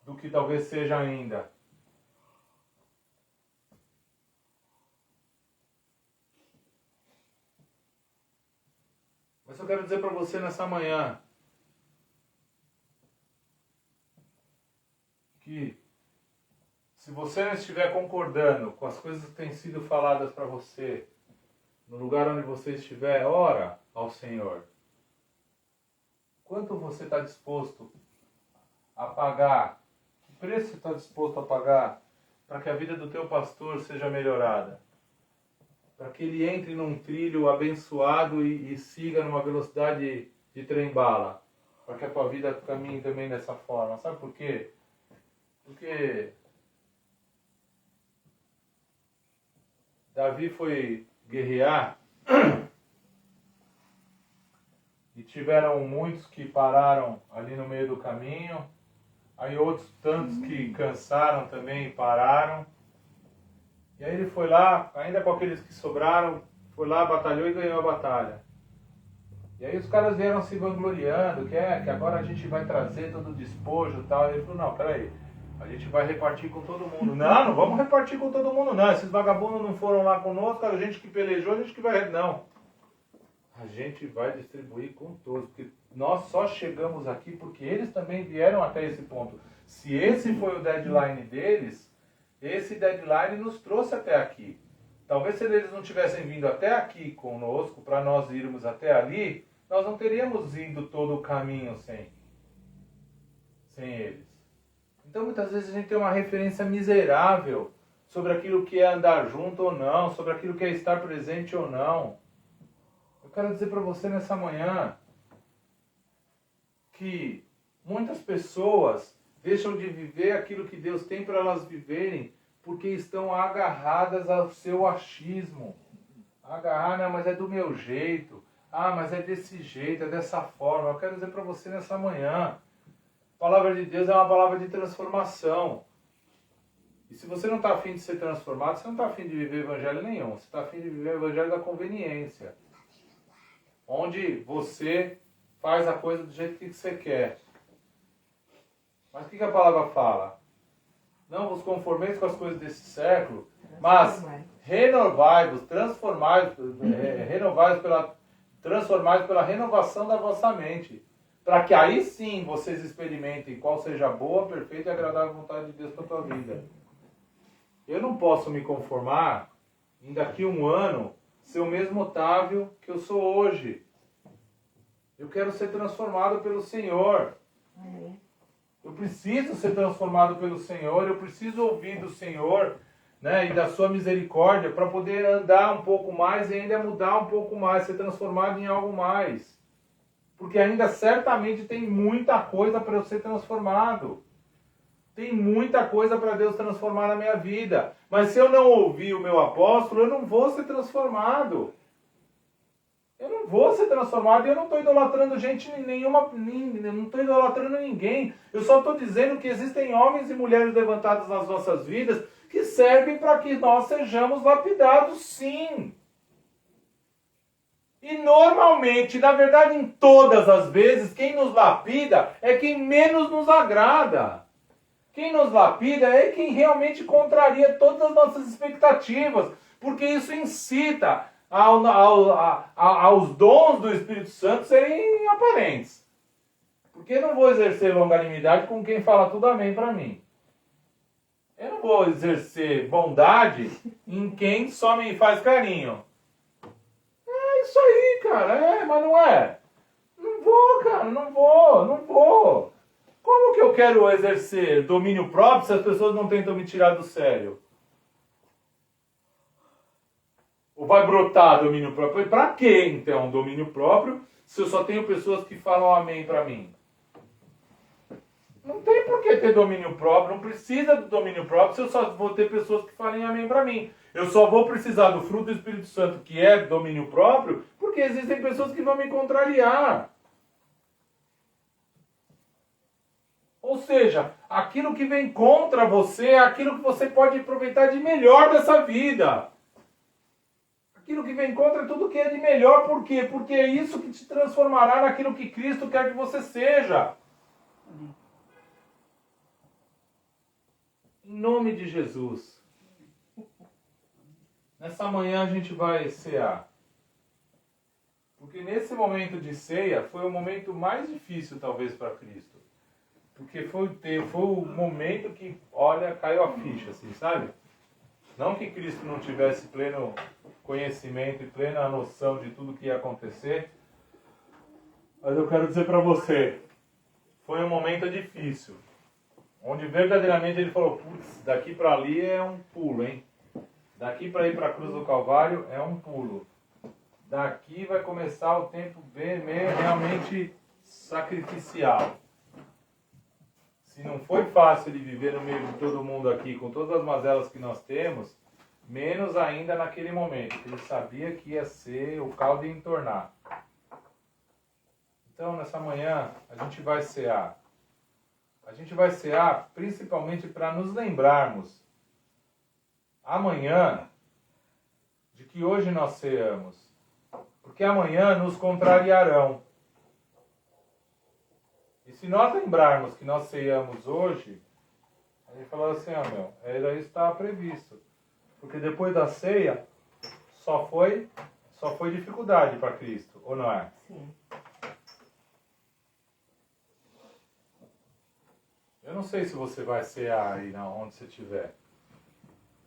do que talvez seja ainda. Mas eu quero dizer para você nessa manhã que se você não estiver concordando com as coisas que têm sido faladas para você, no lugar onde você estiver, ora ao Senhor. Quanto você está disposto a pagar? Que preço você está disposto a pagar para que a vida do teu pastor seja melhorada? Para que ele entre num trilho abençoado e siga numa velocidade de trem-bala? Para que a tua vida caminhe também dessa forma. Sabe por quê? Porque Davi foi guerrear e tiveram muitos que pararam ali no meio do caminho, aí outros tantos que cansaram também e pararam. E aí ele foi lá, ainda com aqueles que sobraram, foi lá, batalhou e ganhou a batalha. E aí os caras vieram se vangloriando, que agora a gente vai trazer todo o despojo e tal. E ele falou, não, peraí. A gente vai repartir com todo mundo. Não vamos repartir com todo mundo, não. Esses vagabundos não foram lá conosco, a gente que pelejou, a gente que vai... Não. A gente vai distribuir com todos, porque nós só chegamos aqui porque eles também vieram até esse ponto. Se esse foi o deadline deles, esse deadline nos trouxe até aqui. Talvez se eles não tivessem vindo até aqui conosco, para nós irmos até ali, nós não teríamos ido todo o caminho sem eles. Então muitas vezes a gente tem uma referência miserável sobre aquilo que é andar junto ou não, sobre aquilo que é estar presente ou não. Eu quero dizer para você nessa manhã que muitas pessoas deixam de viver aquilo que Deus tem para elas viverem porque estão agarradas ao seu achismo. Não, mas é do meu jeito. Mas é desse jeito, é dessa forma. Eu quero dizer para você nessa manhã, a palavra de Deus é uma palavra de transformação. E se você não está afim de ser transformado, você não está afim de viver evangelho nenhum. Você está afim de viver o evangelho da conveniência. Onde você faz a coisa do jeito que você quer. Mas o que a palavra fala? Não vos conformeis com as coisas desse século, mas renovai-vos, transformai-vos pela renovação da vossa mente. para que aí sim vocês experimentem qual seja a boa, perfeita e agradável vontade de Deus para a tua vida. Eu não posso me conformar em daqui a um ano ser o mesmo Otávio que eu sou hoje. Eu quero ser transformado pelo Senhor. Amém. Eu preciso ser transformado pelo Senhor, eu preciso ouvir do Senhor, né, e da sua misericórdia para poder andar um pouco mais e ainda mudar um pouco mais, ser transformado em algo mais. Porque ainda certamente tem muita coisa para eu ser transformado. Tem muita coisa para Deus transformar na minha vida. Mas se eu não ouvir o meu apóstolo, eu não vou ser transformado. Eu não vou ser transformado e eu não estou idolatrando gente nenhuma, não estou idolatrando ninguém. Eu só estou dizendo que existem homens e mulheres levantados nas nossas vidas que servem para que nós sejamos lapidados, sim. E normalmente, na verdade em todas as vezes, quem nos lapida é quem menos nos agrada. Quem nos lapida é quem realmente contraria todas as nossas expectativas, porque isso incita aos dons do Espírito Santo serem aparentes. Porque eu não vou exercer longanimidade com quem fala tudo amém para mim. Eu não vou exercer bondade em quem só me faz carinho. É isso aí, cara, mas não é. Não vou, cara, não vou. Como que eu quero exercer domínio próprio se as pessoas não tentam me tirar do sério? Ou vai brotar domínio próprio? Para que então domínio próprio se eu só tenho pessoas que falam amém para mim? Não tem por que ter domínio próprio, não precisa do domínio próprio se eu só vou ter pessoas que falem amém para mim. Eu só vou precisar do fruto do Espírito Santo, que é domínio próprio, porque existem pessoas que vão me contrariar. Ou seja, aquilo que vem contra você é aquilo que você pode aproveitar de melhor dessa vida. Aquilo que vem contra é tudo que é de melhor. Por quê? Porque é isso que te transformará naquilo que Cristo quer que você seja. Em nome de Jesus. Nessa manhã a gente vai cear. Porque nesse momento de ceia foi o momento mais difícil talvez para Cristo. Porque foi o momento que, olha, caiu a ficha, assim, sabe? Não que Cristo não tivesse pleno conhecimento e plena noção de tudo que ia acontecer, mas eu quero dizer para você, foi um momento difícil, onde verdadeiramente ele falou, putz, daqui para ali é um pulo, hein? Daqui para ir para a cruz do Calvário é um pulo. Daqui vai começar o tempo realmente sacrificial. Se não foi fácil de viver no meio de todo mundo aqui, com todas as mazelas que nós temos, menos ainda naquele momento. Ele sabia que ia ser o caldo ia entornar. Então, nessa manhã, a gente vai cear. A gente vai cear principalmente para nos lembrarmos, amanhã, de que hoje nós ceamos. Porque amanhã nos contrariarão. E se nós lembrarmos que nós ceiamos hoje, a gente fala assim, era isso que estava previsto. Porque depois da ceia, só foi dificuldade para Cristo, ou não é? Sim. Eu não sei se você vai cear aí onde você estiver.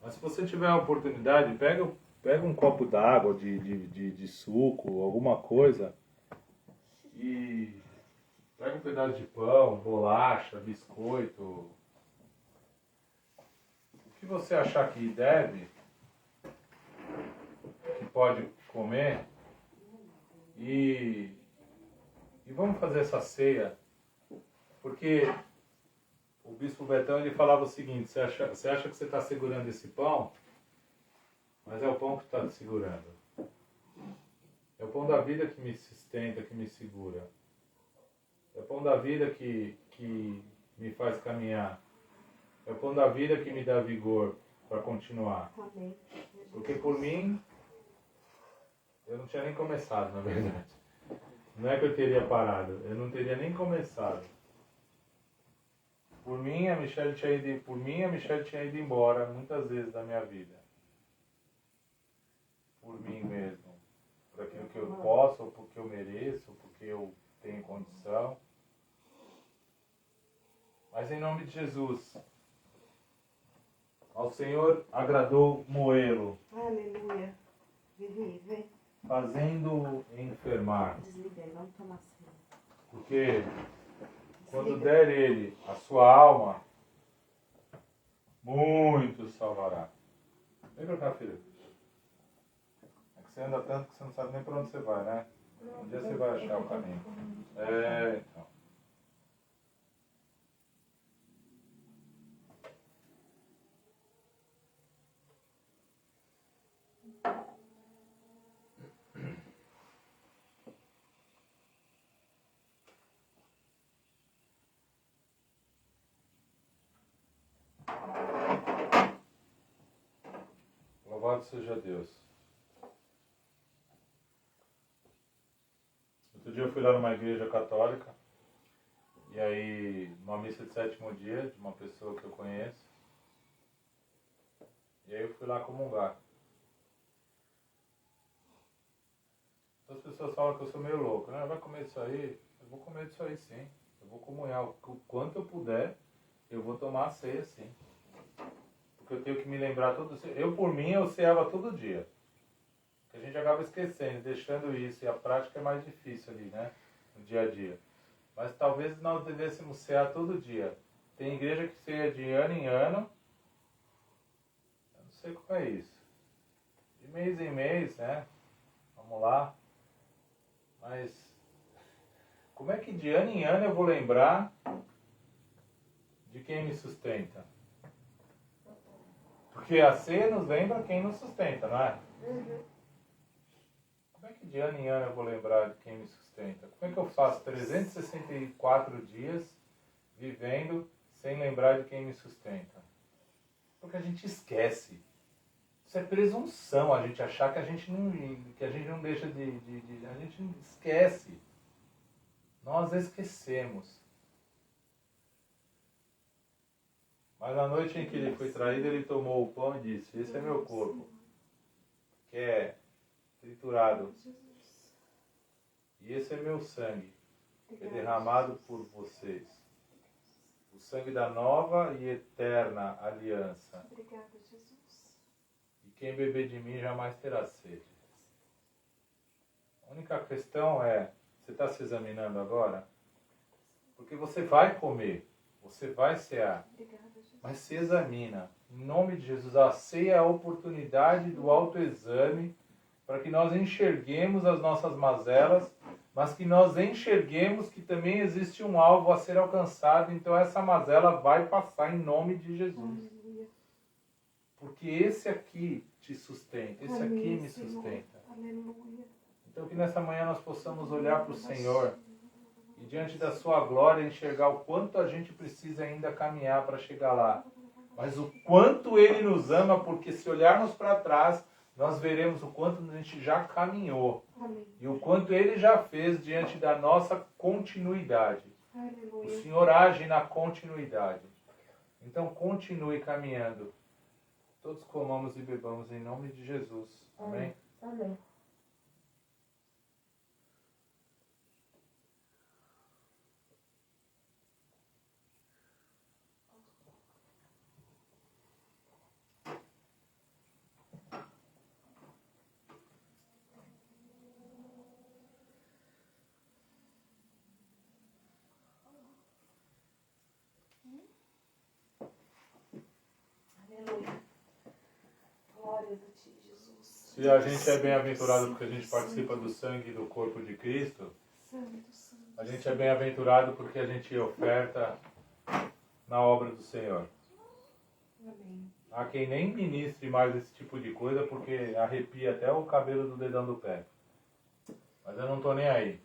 Mas se você tiver a oportunidade, pega um copo d'água, de suco, alguma coisa, e pega um pedaço de pão, bolacha, biscoito, o que você achar que deve, que pode comer, e vamos fazer essa ceia, porque o Bispo Betão ele falava o seguinte, você acha que você está segurando esse pão, mas é o pão que está te segurando. É o pão da vida que me sustenta, que me segura. É o pão da vida que me faz caminhar. É o pão da vida que me dá vigor para continuar. Amém. Porque por mim, eu não tinha nem começado, na verdade. Não é que eu teria parado, eu não teria nem começado. Por mim, a Michelle tinha ido embora muitas vezes da minha vida. Por mim mesmo. Por aquilo que eu posso, ou porque eu mereço, ou porque eu tenho condição. Mas em nome de Jesus, ao Senhor agradou moê-lo, Aleluia. Vivi, vem. fazendo enfermar. Desliga aí, vamos tomar ceia. Porque quando der ele a sua alma, muito salvará. Vem pra cá, filho. É que você anda tanto que você não sabe nem pra onde você vai, né? Um dia você vai achar o caminho. Então. Louvado seja Deus. Outro dia eu fui lá numa igreja católica, e aí, numa missa de 7º dia, de uma pessoa que eu conheço, e aí eu fui lá comungar. As pessoas falam que eu sou meio louco, né? Vai comer isso aí? Eu vou comer isso aí sim. Eu vou comunhar o quanto eu puder, eu vou tomar a ceia sim. Porque eu tenho que me lembrar todo dia. Eu, por mim, eu ceava todo dia. Porque a gente acaba esquecendo, deixando isso. E a prática é mais difícil ali, né? No dia a dia. Mas talvez nós devêssemos cear todo dia. Tem igreja que ceia de ano em ano. Eu não sei como é isso. De mês em mês, né? Vamos lá. Mas como é que de ano em ano eu vou lembrar de quem me sustenta? Porque a ceia nos lembra quem nos sustenta, não é? Como é que de ano em ano eu vou lembrar de quem me sustenta? Como é que eu faço 364 dias vivendo sem lembrar de quem me sustenta? Porque a gente esquece. Isso é presunção, a gente achar que a gente não deixa a gente esquece. Nós esquecemos. Mas na noite em que ele foi traído, ele tomou o pão e disse: esse é meu corpo, que é triturado. E esse é meu sangue, que é derramado por vocês. O sangue da nova e eterna aliança. Obrigada, Jesus. E quem beber de mim jamais terá sede. A única questão é, você está se examinando agora? Porque você vai comer, você vai cear. Obrigada, Jesus. Mas se examina. Em nome de Jesus, a ceia é a oportunidade do autoexame para que nós enxerguemos as nossas mazelas, mas que nós enxerguemos que também existe um alvo a ser alcançado. Então essa mazela vai passar em nome de Jesus. Aleluia. Porque esse aqui te sustenta, esse Amém, aqui me Senhor. sustenta. Aleluia. Então que nessa manhã nós possamos olhar para o Senhor e diante da sua glória enxergar o quanto a gente precisa ainda caminhar para chegar lá. Mas o quanto Ele nos ama, porque se olharmos para trás, nós veremos o quanto a gente já caminhou. Amém. E o quanto Ele já fez diante da nossa continuidade. O Aleluia. Senhor age na continuidade. Então continue caminhando. Todos comamos e bebamos em nome de Jesus. Amém? Amém. Aleluia. Glórias a ti, Jesus. Se a gente é bem-aventurado porque a gente participa do sangue e do corpo de Cristo, Santo, santo. a gente é bem-aventurado porque a gente oferta na obra do Senhor. Amém. Há quem nem ministre mais esse tipo de coisa porque arrepia até o cabelo do dedão do pé. Mas eu não estou nem aí.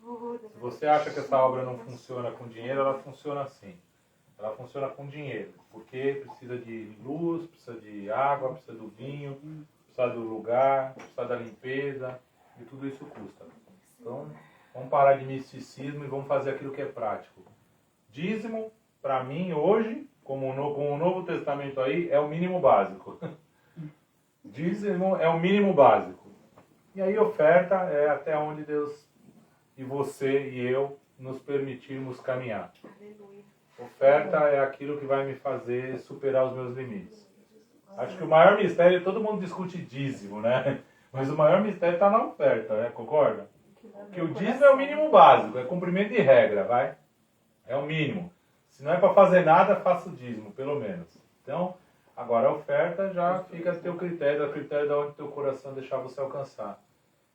Se você acha que essa obra não funciona com dinheiro, ela funciona assim. Ela funciona com dinheiro, porque precisa de luz, precisa de água, precisa do vinho, precisa do lugar, precisa da limpeza, e tudo isso custa. Então, vamos parar de misticismo e vamos fazer aquilo que é prático. Dízimo, para mim, hoje, com o Novo Testamento aí, é o mínimo básico. Dízimo é o mínimo básico. E aí oferta é até onde Deus e você e eu nos permitirmos caminhar. Aleluia. Oferta é aquilo que vai me fazer superar os meus limites. Acho que o maior mistério, todo mundo discute dízimo, né? Mas o maior mistério está na oferta, né? Concorda? Porque o dízimo é o mínimo básico, é cumprimento de regra, vai? É o mínimo. Se não é para fazer nada, faça o dízimo, pelo menos. Então, agora a oferta já fica a teu critério, a critério de onde teu coração deixar você alcançar.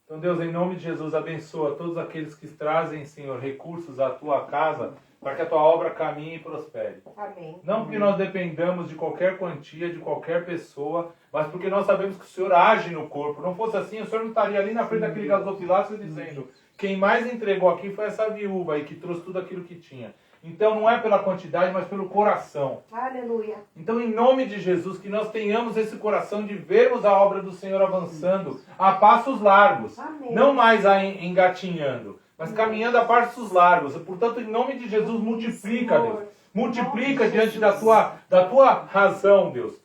Então, Deus, em nome de Jesus, abençoa todos aqueles que trazem, Senhor, recursos à tua casa, para que a tua obra caminhe e prospere. Amém. Não porque nós dependamos de qualquer quantia, de qualquer pessoa, mas porque nós sabemos que o Senhor age no corpo. Não fosse assim, o Senhor não estaria ali na frente daquele gasofilácio dizendo: quem mais entregou aqui foi essa viúva aí, que trouxe tudo aquilo que tinha. Então não é pela quantidade, mas pelo coração. Aleluia. Então, em nome de Jesus, que nós tenhamos esse coração de vermos a obra do Senhor avançando a passos largos. Amém. Não mais engatinhando, mas caminhando a passos largos. Portanto, em nome de Jesus, multiplica, Deus. Multiplica diante da tua razão, Deus.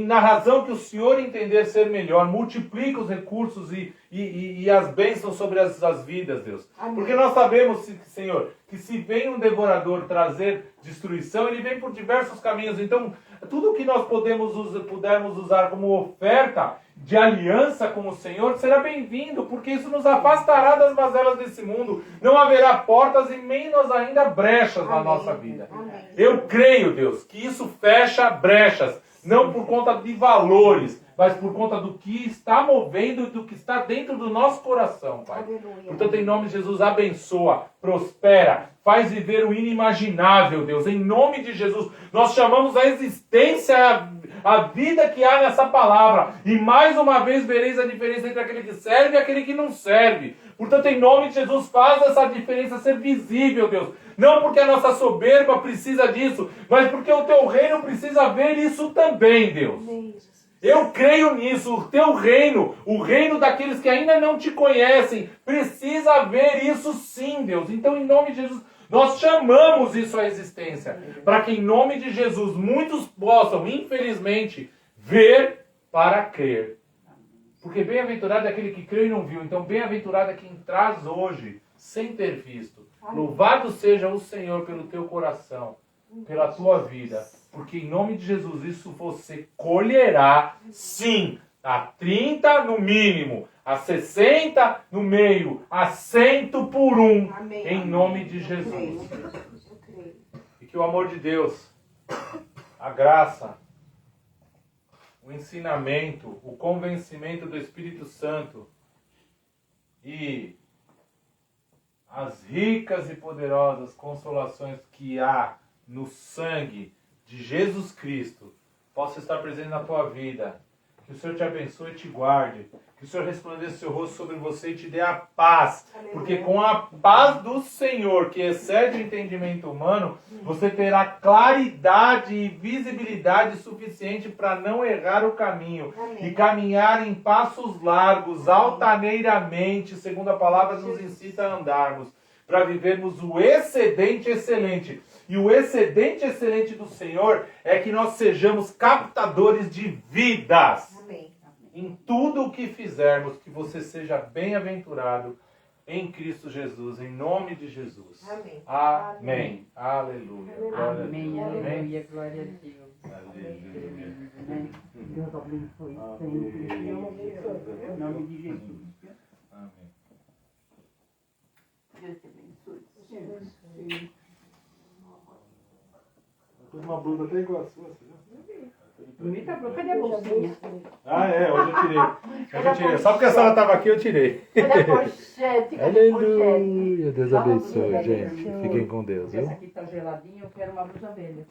Na razão que o Senhor entender ser melhor, multiplica os recursos e as bênçãos sobre as vidas, Deus. Amém. Porque nós sabemos, Senhor, que se vem um devorador trazer destruição, ele vem por diversos caminhos. Então, tudo que nós pudermos usar como oferta de aliança com o Senhor será bem-vindo, porque isso nos afastará das mazelas desse mundo. Não haverá portas e menos ainda brechas na nossa vida. Amém. Eu creio, Deus, que isso fecha brechas. Não por conta de valores, mas por conta do que está movendo e do que está dentro do nosso coração, Pai. Aleluia. Portanto, em nome de Jesus, abençoa, prospera, faz viver o inimaginável, Deus. Em nome de Jesus, nós chamamos a existência, a vida que há nessa palavra. E mais uma vez vereis a diferença entre aquele que serve e aquele que não serve. Portanto, em nome de Jesus, faz essa diferença ser visível, Deus. Não porque a nossa soberba precisa disso, mas porque o teu reino precisa ver isso também, Deus. Amém, Jesus. Eu creio nisso, o teu reino, o reino daqueles que ainda não te conhecem, precisa ver isso sim, Deus. Então, em nome de Jesus, nós chamamos isso à existência, para que em nome de Jesus muitos possam, infelizmente, ver para crer. Porque bem-aventurado é aquele que creu e não viu. Então, bem-aventurado é quem traz hoje, sem ter visto. Louvado seja o Senhor pelo teu coração, pela tua vida. Porque em nome de Jesus, isso você colherá, sim, a 30 no mínimo, a 60 no meio, a 100 por um. Amém. Em nome de Eu Jesus. creio. E que o amor de Deus, a graça, o ensinamento, o convencimento do Espírito Santo e as ricas e poderosas consolações que há no sangue de Jesus Cristo possa estar presente na tua vida. Que o Senhor te abençoe e te guarde. Que o Senhor resplandeça o seu rosto sobre você e te dê a paz. Aleluia. Porque com a paz do Senhor, que excede o entendimento humano, você terá claridade e visibilidade suficiente para não errar o caminho. Amém. E caminhar em passos largos, altaneiramente, segundo a palavra nos incita a andarmos, para vivermos o excedente excelente. E o excedente excelente do Senhor é que nós sejamos captadores de vidas. Amém. Em tudo o que fizermos, que você seja bem-aventurado em Cristo Jesus, em nome de Jesus. Amém. Amém. Aleluia. Glória a Amém, Deus. aleluia, glória a Deus. Aleluia. Amém. Deus abençoe sempre. Em nome de Jesus. Amém. Deus te abençoe sempre. Eu tô com uma blusa até igual a sua, você viu? Bonita, cadê a bolsinha? Ah, é, hoje eu tirei. Hoje eu tirei. Só porque a senhora estava aqui, eu tirei. Cadê a pochete? Cadê a pochete? Aleluia. Deus Dá uma abençoe, blusa gente. velha. Fiquem com Deus, viu? Essa aqui tá geladinha, eu quero uma blusa velha.